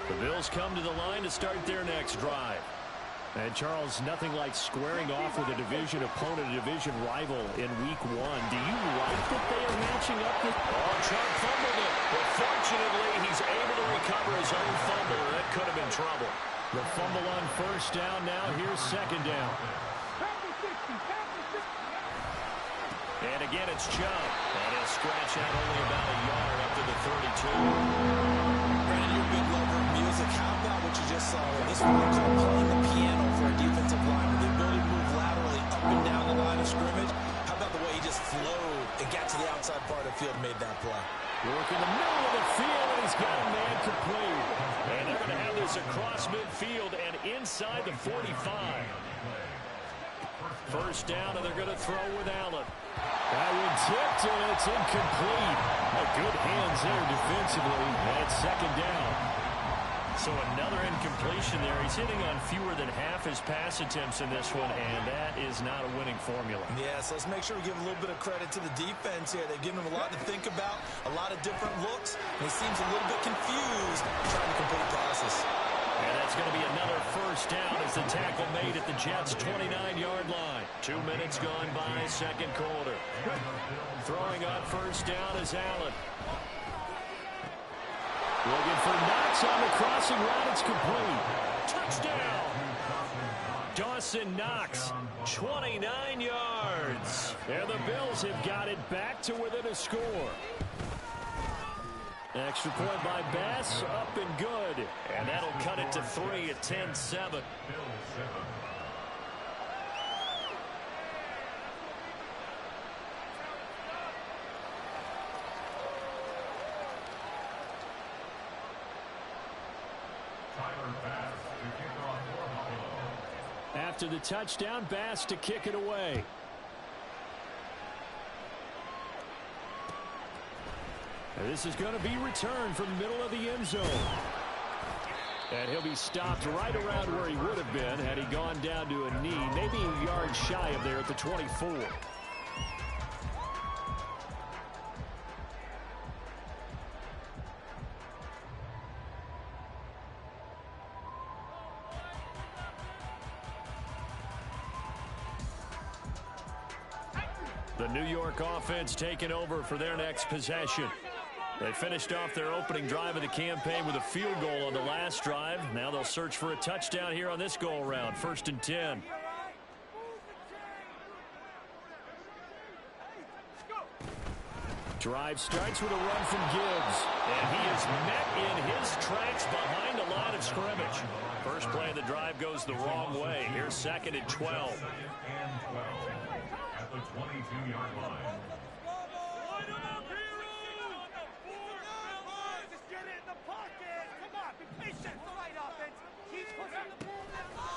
The Bills come to the line to start their next drive. And, Charles, nothing like squaring off with a division opponent, a division rival in Week 1. Do you like that they are matching up with... Oh, Chubb fumbled it. But fortunately, he's able to recover his own fumble. That could have been trouble. The fumble on first down. Now here's second down. And again, it's Chubb. And he'll scratch out only about a yard up to the 32. Brandon, you're a big lover of music. How about what you just saw? This one they call playing the piano for a defensive lineman. The ability to move laterally up and down the line of scrimmage. How about the way he just flowed and got to the outside part of the field and made that play? Work in the middle of the field, and he's got a man complete. And they're going to have this across midfield and inside the 45. First down, and they're going to throw with Allen. That one tipped, and it's incomplete. Good hands there defensively. And second down. So another incompletion there. He's hitting on fewer than half his pass attempts in this one, and that is not a winning formula. Yes, let's make sure we give a little bit of credit to the defense here. They've given him a lot to think about, a lot of different looks, and he seems a little bit confused trying to complete passes. And that's going to be another first down as the tackle made at the Jets' 29-yard line. 2 minutes gone by, second quarter. Throwing on first down is Allen. Looking for Knox on the crossing route. It's complete. Touchdown. Dawson Knox, 29 yards. And the Bills have got it back to within a score. Extra point by Bass, up and good. And that'll cut it to 3 at 10-7. After the touchdown, Bass to kick it away. And this is going to be returned from the middle of the end zone. And he'll be stopped right around where he would have been had he gone down to a knee, maybe a yard shy of there at the 24. The New York offense taking over for their next possession. They finished off their opening drive of the campaign with a field goal on the last drive. Now they'll search for a touchdown here on this go-around. 1st and 10. Drive starts with a run from Gibbs. And he is met in his tracks behind the line of scrimmage. First play of the drive goes the wrong way. Here's 2nd and 12. At the 22-yard line.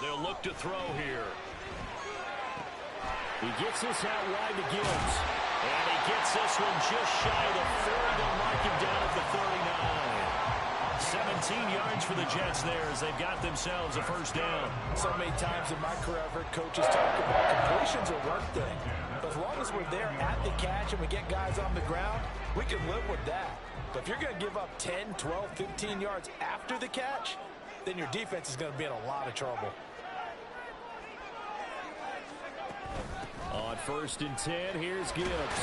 They'll look to throw here. He gets this out wide to Gibbs. And he gets this one just shy of the 40. They'll mark him down at the 39. 17 yards for the Jets there as they've got themselves a first down. So many times in my career, I've heard coaches talk about completions are one thing. But as long as we're there at the catch and we get guys on the ground, we can live with that. But if you're going to give up 10, 12, 15 yards after the catch, then your defense is going to be in a lot of trouble. On 1st and 10, here's Gibbs.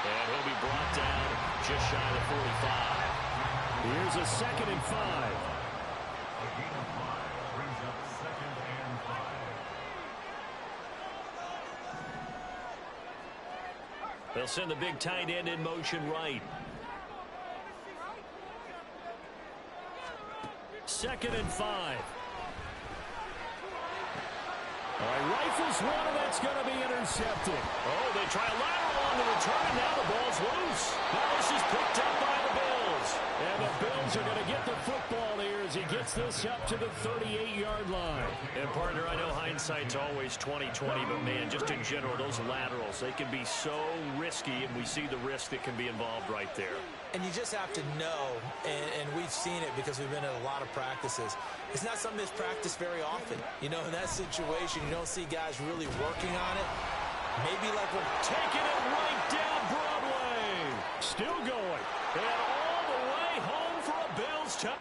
And he'll be brought down just shy of the 45. Here's a 2nd and 5. They'll send the big tight end in motion right. 2nd and 5. All right, rifles one, and that's going to be intercepted. Oh, they try a lateral on the return. Now the ball's loose. Now this is picked up by the Bills. And the Bills are going to get the football here as he gets this up to the 38-yard line. And, partner, I know hindsight's always 20/20, but, man, just in general, those laterals, they can be so risky, and we see the risk that can be involved right there. And you just have to know, and we've seen it because we've been at a lot of practices. It's not something that's practiced very often. You know, in that situation, you don't see guys really working on it. Maybe like we're taking it right down Broadway. Still going. And all the way home for a Bill. Bills touch.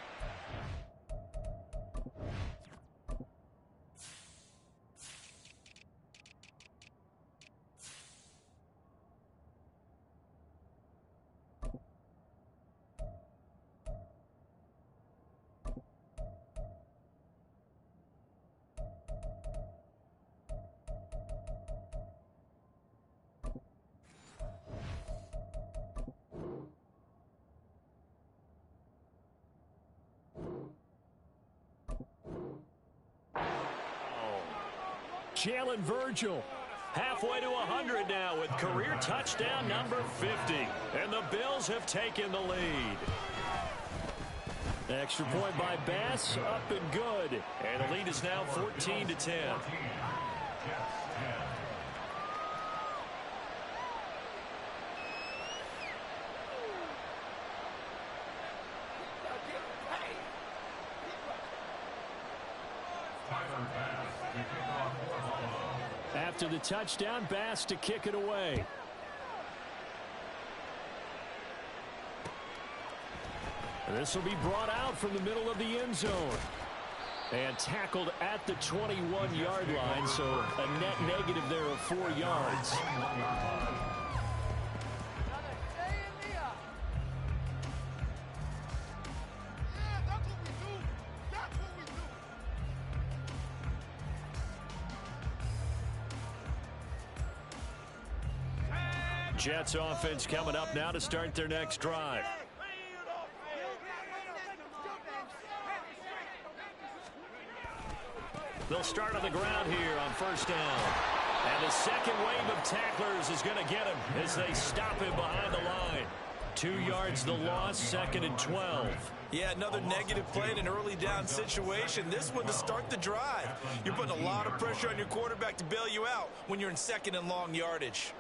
Jalen Virgil halfway to 100 now with career touchdown number 50. And the Bills have taken the lead. Extra point by Bass, up and good. And the lead is now 14-10. After the touchdown, Bass to kick it away. This will be brought out from the middle of the end zone. And tackled at the 21-yard line, so a net negative there of 4 yards. Jets offense coming up now to start their next drive. They'll start on the ground here on first down. And the second wave of tacklers is going to get him as they stop him behind the line. 2 yards the loss, 2nd and 12. Yeah, another negative play in an early down situation. This one to start the drive. You're putting a lot of pressure on your quarterback to bail you out when you're in 2nd and long yardage.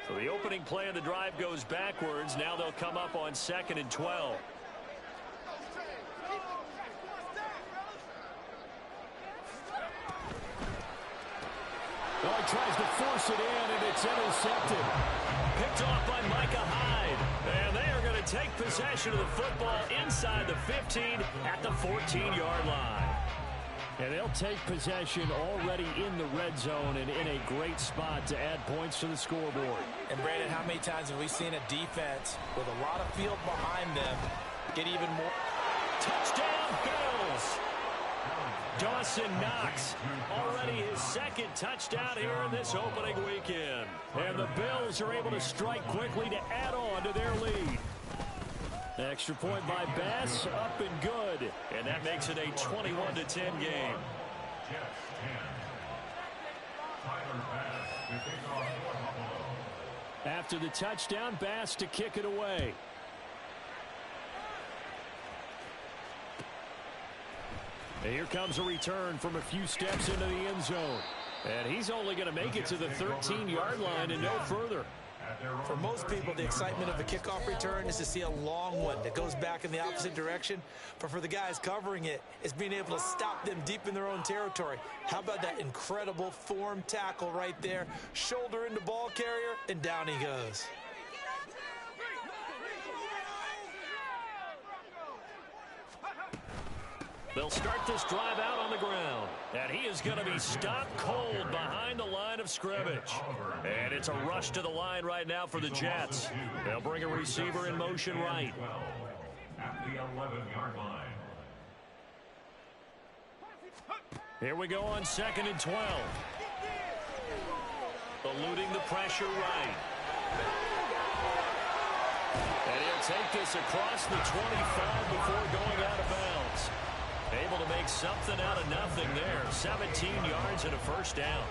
So the opening play of the drive goes backwards. Now they'll come up on 2nd and 12. Well, he tries to force it in, and it's intercepted. Picked off by Micah Hyde. And they are going to take possession of the football inside the 15 at the 14-yard line. And they'll take possession already in the red zone and in a great spot to add points to the scoreboard. And, Brandon, how many times have we seen a defense with a lot of field behind them get even more? Touchdown, Bills! Dawson Knox, already his 2nd touchdown here in this opening weekend. And the Bills are able to strike quickly to add on to their lead. Extra point by Bass, up and good. And that makes it a 21-10 game. After the touchdown, Bass to kick it away. And here comes a return from a few steps into the end zone. And he's only going to make it to the 13-yard line and no further. For most people, the excitement of a kickoff return is to see a long one that goes back in the opposite direction. But for the guys covering it, it's being able to stop them deep in their own territory. How about that incredible form tackle right there? Shoulder into ball carrier, and down he goes. They'll start this drive out on the ground. And he is going to be stopped cold behind the line of scrimmage. And it's a rush to the line right now for the Jets. They'll bring a receiver in motion right. At the 11-yard line. Here we go on 2nd and 12. Eluding the pressure right. And he'll take this across the 25 before going out of bounds. Able to make something out of nothing there. 17 yards and a first down.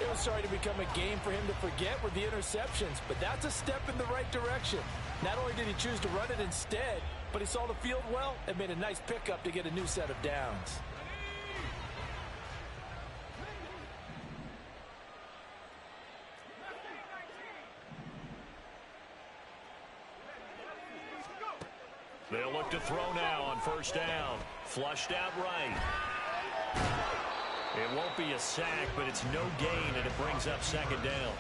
It was starting to become a game for him to forget with the interceptions, but that's a step in the right direction. Not only did he choose to run it instead, but he saw the field well and made a nice pickup to get a new set of downs. They'll look to throw now on first down. Flushed out right. It won't be a sack, but it's no gain, and it brings up 2nd down.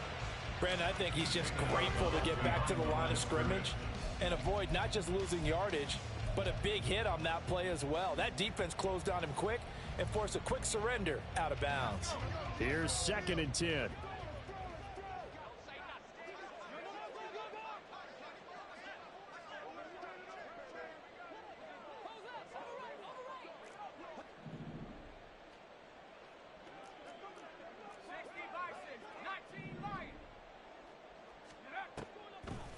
Brandon, I think he's just grateful to get back to the line of scrimmage. and avoid not just losing yardage, but a big hit on that play as well. That defense closed on him quick and forced a quick surrender out of bounds. Here's 2nd and 10.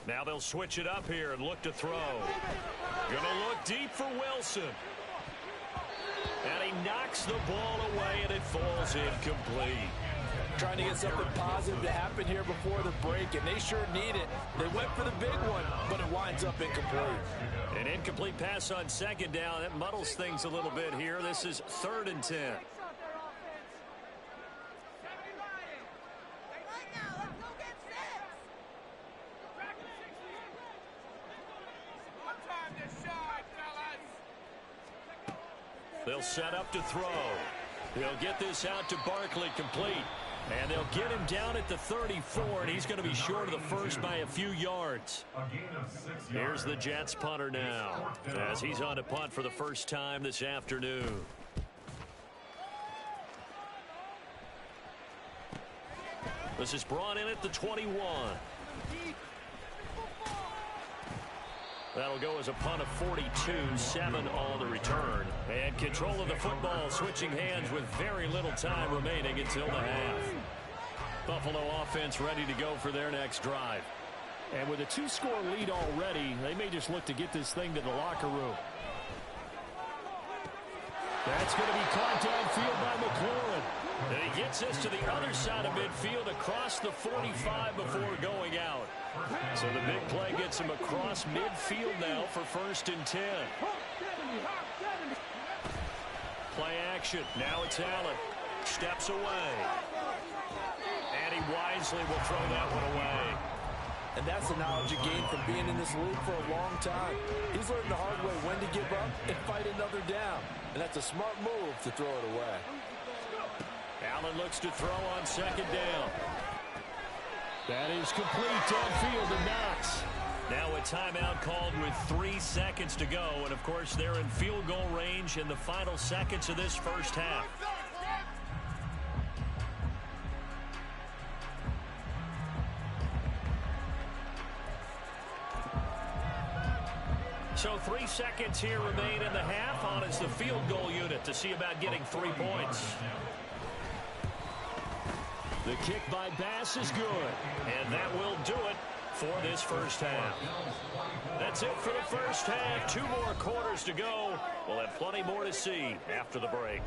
Now they'll switch it up here and look to throw. Gonna look deep for Wilson. And he knocks the ball away, and it falls incomplete. Trying to get something positive to happen here before the break, and they sure need it. They went for the big one, but it winds up incomplete. An incomplete pass on 2nd down. That muddles things a little bit here. This is 3rd and 10. They'll set up to throw. They'll get this out to Barkley, complete. And they'll get him down at the 34, and he's going to be short of the first by a few yards. Here's the Jets punter now, as he's on to punt for the first time this afternoon. This is brought in at the 21. That'll go as a punt of 42, 7 on the return. And control of the football, switching hands with very little time remaining until the half. Buffalo offense ready to go for their next drive. And with a 2-score lead already, they may just look to get this thing to the locker room. That's going to be caught downfield by McLaurin. And he gets this to the other side of midfield across the 45 before going out. So the big play gets him across midfield now for 1st and 10. Play action. Now it's Allen. Steps away. And he wisely will throw that one away. And that's the knowledge he gained from being in this league for a long time. He's learned the hard way when to give up and fight another down. And that's a smart move to throw it away. Allen looks to throw on 2nd down. That is complete downfield to Knox. Now a timeout called with 3 seconds to go. And, of course, they're in field goal range in the final seconds of this first half. So 3 seconds here remain in the half. On is the field goal unit to see about getting 3 points. The kick by Bass is good. And that will do it for this first half. That's it for the first half. 2 more quarters to go. We'll have plenty more to see after the break.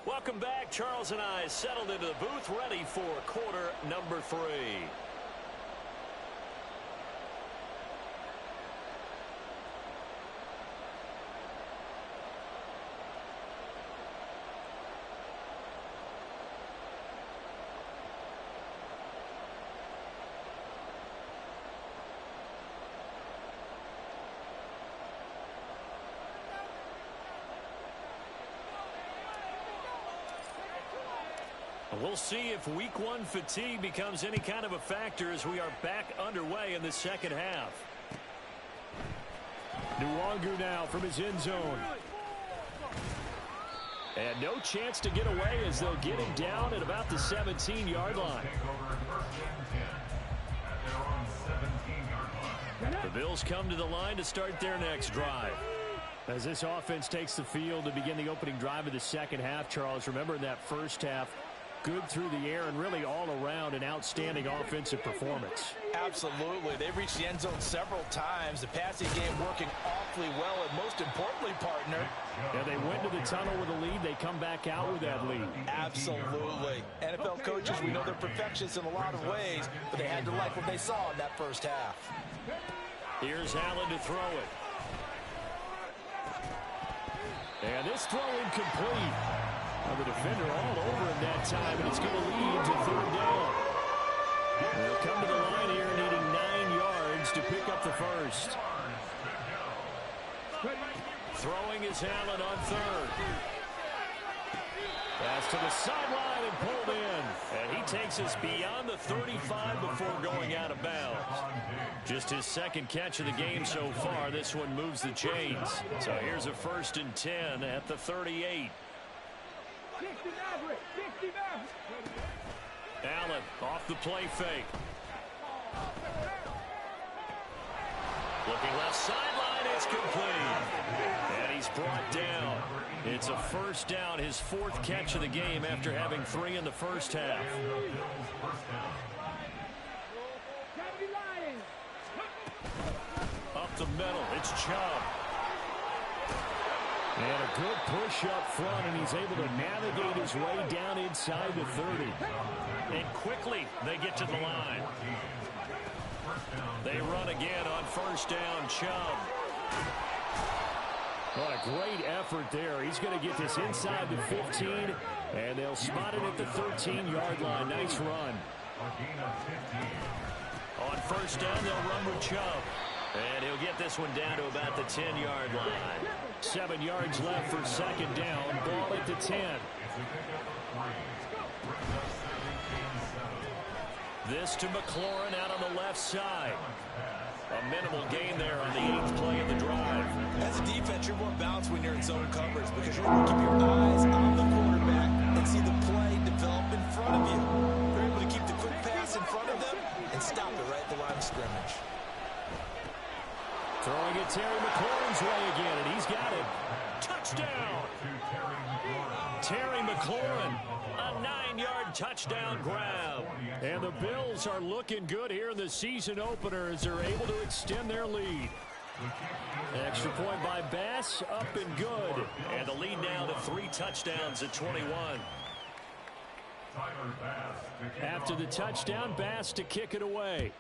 Welcome back. Charles and I settled into the booth, ready for quarter number 3. We'll see if week 1 fatigue becomes any kind of a factor as we are back underway in the second half. Nwangu now from his end zone. And no chance to get away as they'll get him down at about the 17-yard line. The Bills come to the line to start their next drive. As this offense takes the field to begin the opening drive of the second half, Charles, remember in that first half, good through the air and really all around an outstanding offensive performance. Absolutely. They've reached the end zone several times. The passing game working awfully well, and most importantly, partner. Yeah, they went to the tunnel with a lead. They come back out with that lead. Absolutely. NFL coaches, we know they're perfectionists in a lot of ways, but they had to like what they saw in that first half. Here's Allen to throw it. And this throw incomplete. Well, the defender all over him that time, and it's going to lead to third down. They'll come to the line here needing 9 yards to pick up the first. Throwing is Allen on third. Pass to the sideline and pulled in. And he takes us beyond the 35 before going out of bounds. Just his second catch of the game so far. This one moves the chains. So here's a 1st and 10 at the 38. Allen off the play fake. Looking left sideline, it's complete. And he's brought down. It's a 1st down, his 4th catch of the game after having 3 in the first half. Up the middle, it's Chubb. And a good push up front, and he's able to navigate his way down inside the 30. And quickly, they get to the line. They run again on 1st down, Chubb. What a great effort there. He's going to get this inside the 15, and they'll spot it at the 13-yard line. Nice run. On 1st down, they'll run with Chubb. And he'll get this one down to about the 10-yard line. 7 yards left for 2nd down. Ball at the 10. This to McLaurin out on the left side. A minimal gain there on the 8th play of the drive. As a defense, you're more balanced when you're in zone coverage because you're able to keep your eyes on the quarterback and see the play develop in front of you. You're able to keep the quick pass in front of them and stop it right at the line of scrimmage. Throwing it Terry McLaurin's way again, and he's got it. Touchdown! Terry McLaurin, a 9-yard touchdown grab. And the Bills are looking good here in the season opener as they're able to extend their lead. Extra point by Bass, up and good. And the lead now to 3 touchdowns at 21. After the touchdown, Bass to kick it away.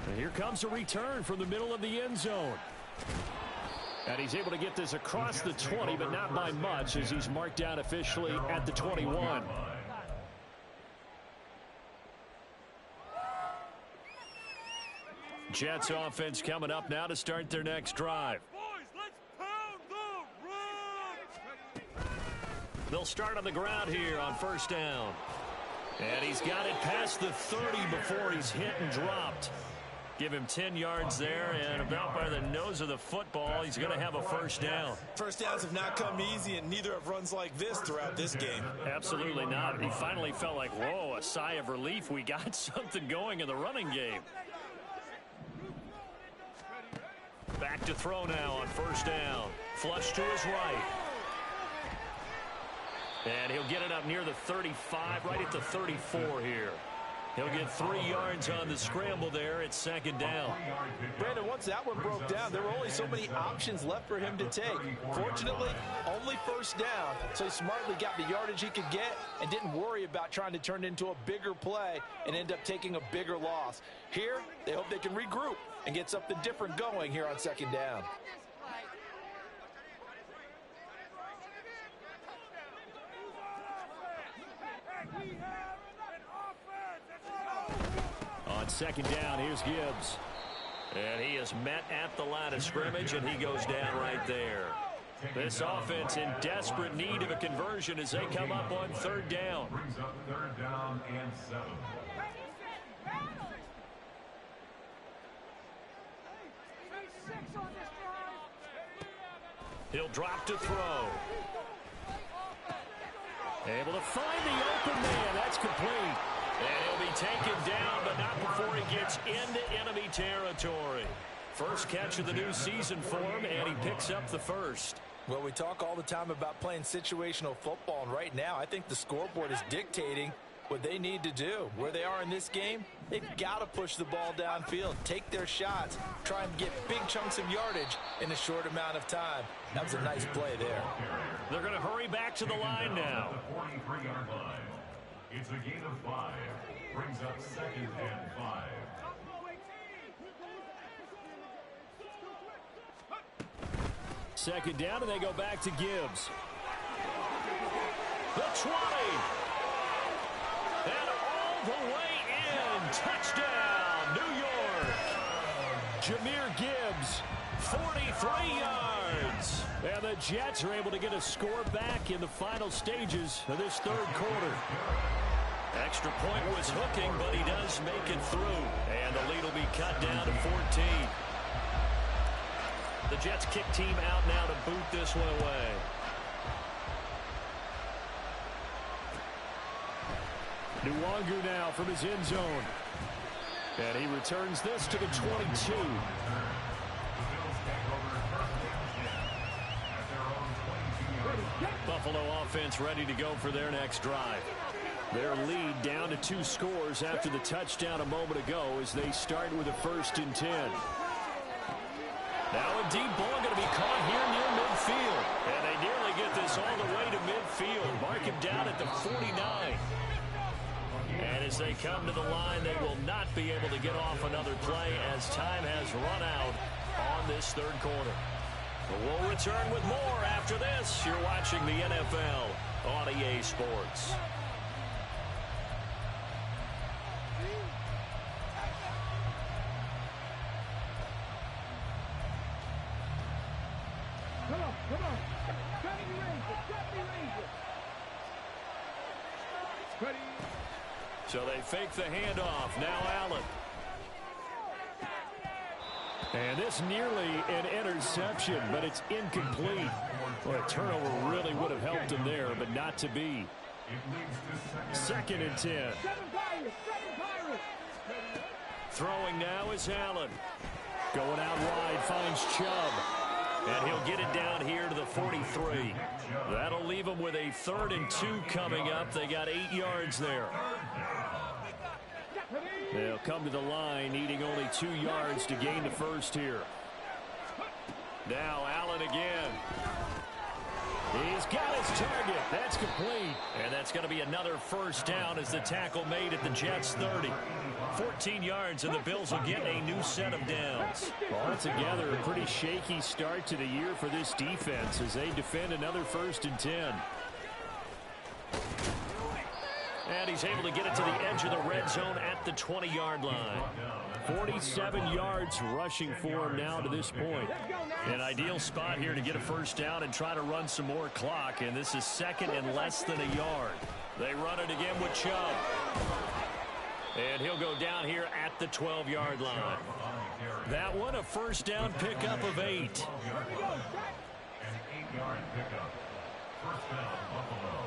And here comes a return from the middle of the end zone. And he's able to get this across the 20, but not by much as he's marked down officially at the 21. Jets offense coming up now to start their next drive. They'll start on the ground here on 1st down. And he's got it past the 30 before he's hit and dropped. Give him 10 yards there, and about by the nose of the football, he's going to have a 1st down. First downs have not come easy, and neither have runs like this throughout this game. Absolutely not. He finally felt like, whoa, a sigh of relief. We got something going in the running game. Back to throw now on 1st down. Flush to his right. And he'll get it up near the 35, right at the 34 here. He'll get 3 yards on the scramble there at 2nd down. Brandon, once that one broke down, there were only so many options left for him to take. Fortunately, only 1st down, so he smartly got the yardage he could get and didn't worry about trying to turn it into a bigger play and end up taking a bigger loss. Here, they hope they can regroup and get something different going here on 2nd down. On 2nd down, here's Gibbs. And he is met at the line of scrimmage, and he goes down right there. This offense in desperate need of a conversion as they come up on 3rd down. Brings up 3rd down and 7. He'll drop to throw. Able to find the open man. That's complete. And he'll be taken down, but not before he gets into enemy territory. First catch of the new season for him, and he picks up the 1st. Well, we talk all the time about playing situational football, and right now I think the scoreboard is dictating what they need to do. Where they are in this game, they've got to push the ball downfield, take their shots, try and get big chunks of yardage in a short amount of time. That was a nice play there. They're going to hurry back to the line now. The 43-yard line. It's a gain of 5. Brings up 2nd and 5. Second down, and they go back to Gibbs. The 20. And all the way in. Touchdown, New York. Jahmyr Gibbs, 43 yards. And the Jets are able to get a score back in the final stages of this third quarter. Extra point was hooking, but he does make it through. And the lead will be cut down to 14. The Jets kick team out now to boot this one away. Nwangu now from his end zone. And he returns this to the 22. Buffalo offense ready to go for their next drive. Their lead down to 2 scores after the touchdown a moment ago as they start with a 1st and 10. Now a deep ball going to be caught here near midfield. And they nearly get this all the way to midfield. Mark him down at the 49. And as they come to the line, they will not be able to get off another play as time has run out on this third quarter. But we'll return with more after this. You're watching the NFL on EA Sports. Come on. Ready. So they fake the handoff. Now Allen. And this nearly an interception, but it's incomplete. Well, a turnover really would have helped him there, but not to be. 2nd and 10. Throwing now is Allen. Going out wide, finds Chubb. And he'll get it down here to the 43. That'll leave them with a 3rd and 2 coming up. They got 8 yards there. They'll come to the line, needing only 2 yards to gain the first here. Now Allen again. He's got his target. That's complete. And that's going to be another first down as the tackle made at the Jets' 30. 14 yards, and the Bills will get a new set of downs. Altogether, a pretty shaky start to the year for this defense as they defend another 1st and 10. And he's able to get it to the edge of the red zone at the 20-yard line. 47 yards rushing for him now to this point. An ideal spot here to get a first down and try to run some more clock. And this is 2nd and less than a yard. They run it again with Chubb. And he'll go down here at the 12-yard line. That one a first down pickup of 8. An 8-yard pickup. First down, Buffalo.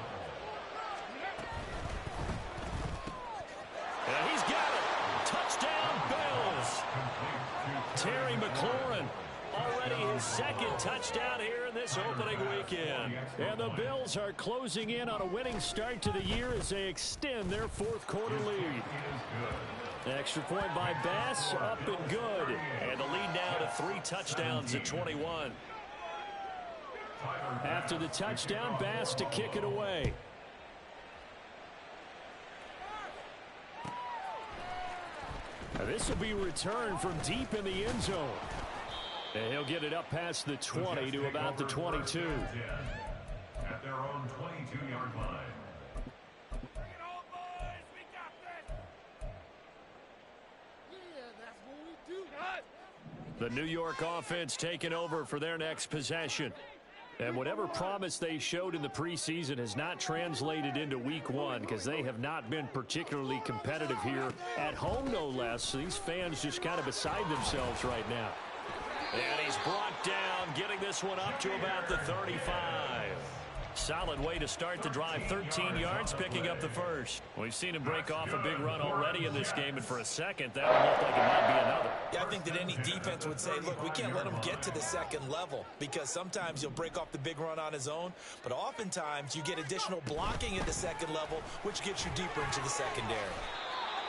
And he's got it. Touchdown, Bills. Terry McLaurin, already his 2nd touchdown here in this opening weekend. And the Bills are closing in on a winning start to the year as they extend their 4th quarter lead. Extra point by Bass, up and good. And the lead now to 3 touchdowns at 21. After the touchdown, Bass to kick it away. Now this will be returned from deep in the end zone. And he'll get it up past the 20 to about the 22. At their own 22-yard line. The New York offense taking over for their next possession. And whatever promise they showed in the preseason has not translated into week 1 because they have not been particularly competitive here at home, no less. These fans just kind of beside themselves right now. And he's brought down, getting this one up to about the 35. Solid way to start the drive. 13 yards, picking up the first. We've seen him break off a big run already in this game, and for a second, that would look like it might be another. Yeah, I think that any defense would say, look, we can't let him get to the second level, because sometimes he'll break off the big run on his own, but oftentimes you get additional blocking at the second level, which gets you deeper into the secondary.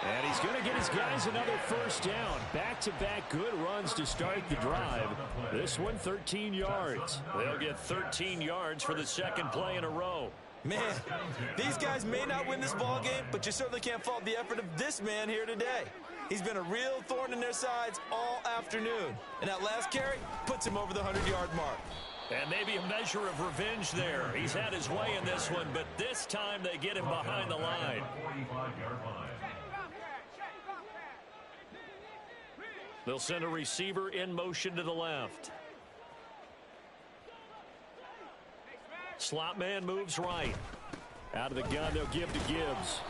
And he's going to get his guys another first down. Back-to-back good runs to start the drive. This one, 13 yards. They'll get 13 yards for the second play in a row. Man, these guys may not win this ball game, but you certainly can't fault the effort of this man here today. He's been a real thorn in their sides all afternoon. And that last carry puts him over the 100-yard mark. And maybe a measure of revenge there. He's had his way in this one, but this time they get him behind the line. They'll send a receiver in motion to the left. Slot man moves right. Out of the gun, they'll give to Gibbs.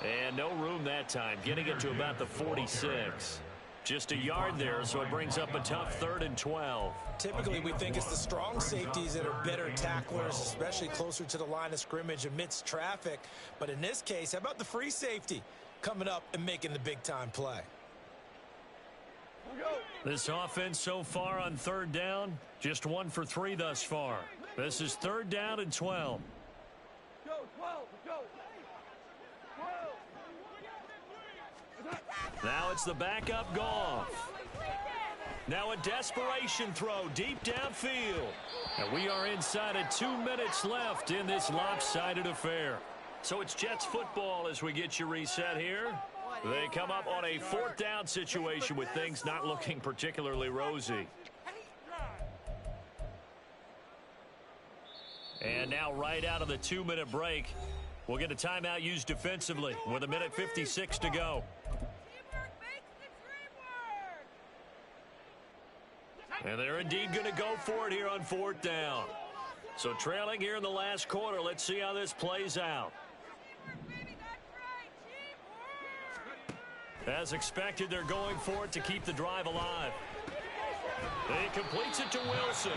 And no room that time, getting it to about the 46. Just a yard there, so it brings up a tough 3rd and 12. Typically, we think it's the strong safeties that are better tacklers, especially closer to the line of scrimmage amidst traffic. But in this case, how about the free safety coming up and making the big-time play? This offense so far on 3rd down, just 1 for 3 thus far. This is 3rd down and 12. Go, 12, go. 12. Now it's the backup Goff. Now a desperation throw deep downfield. And we are inside of 2 minutes left in this lopsided affair. So it's Jets football as we get you reset here. They come up on a 4th down situation with things not looking particularly rosy. And now right out of the 2-minute break, we'll get a timeout used defensively with 1:56 to go. And they're indeed going to go for it here on 4th down. So trailing here in the last quarter, let's see how this plays out. As expected, they're going for it to keep the drive alive. He completes it to Wilson.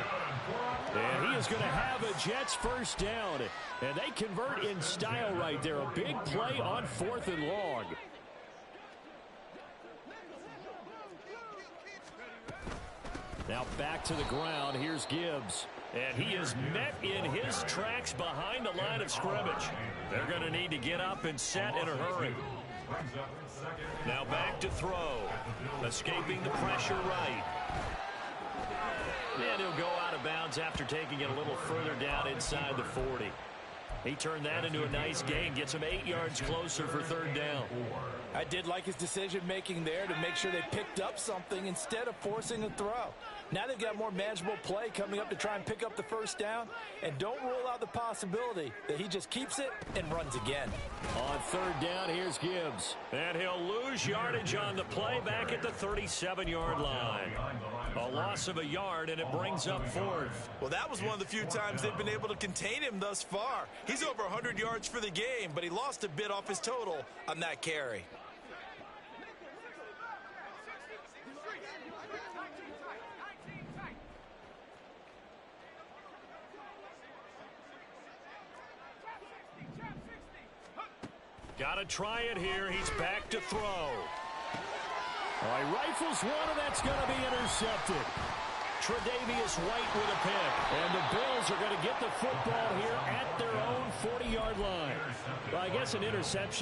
And he is going to have a Jets first down. And they convert in style right there. A big play on 4th and long. Now back to the ground. Here's Gibbs. And he is met in his tracks behind the line of scrimmage. They're going to need to get up and set in a hurry. Now back to throw. Escaping the pressure right. And he'll go out of bounds after taking it a little further down inside the 40. He turned that into a nice gain. Gets him 8 yards closer for 3rd down. I did like his decision-making there to make sure they picked up something instead of forcing a throw. Now they've got more manageable play coming up to try and pick up the first down. And don't rule out the possibility that he just keeps it and runs again. On 3rd down, here's Gibbs. And he'll lose yardage on the play back at the 37-yard line. A loss of a yard, and it brings up 4th. Well, that was one of the few times they've been able to contain him thus far. He's over 100 yards for the game, but he lost a bit off his total on that carry. Got to try it here. He's back to throw. All right, rifles one, and that's going to be intercepted. Tre'Davious White with a pick. And the Bills are going to get the football here at their own 40-yard line. Well, I guess an interception.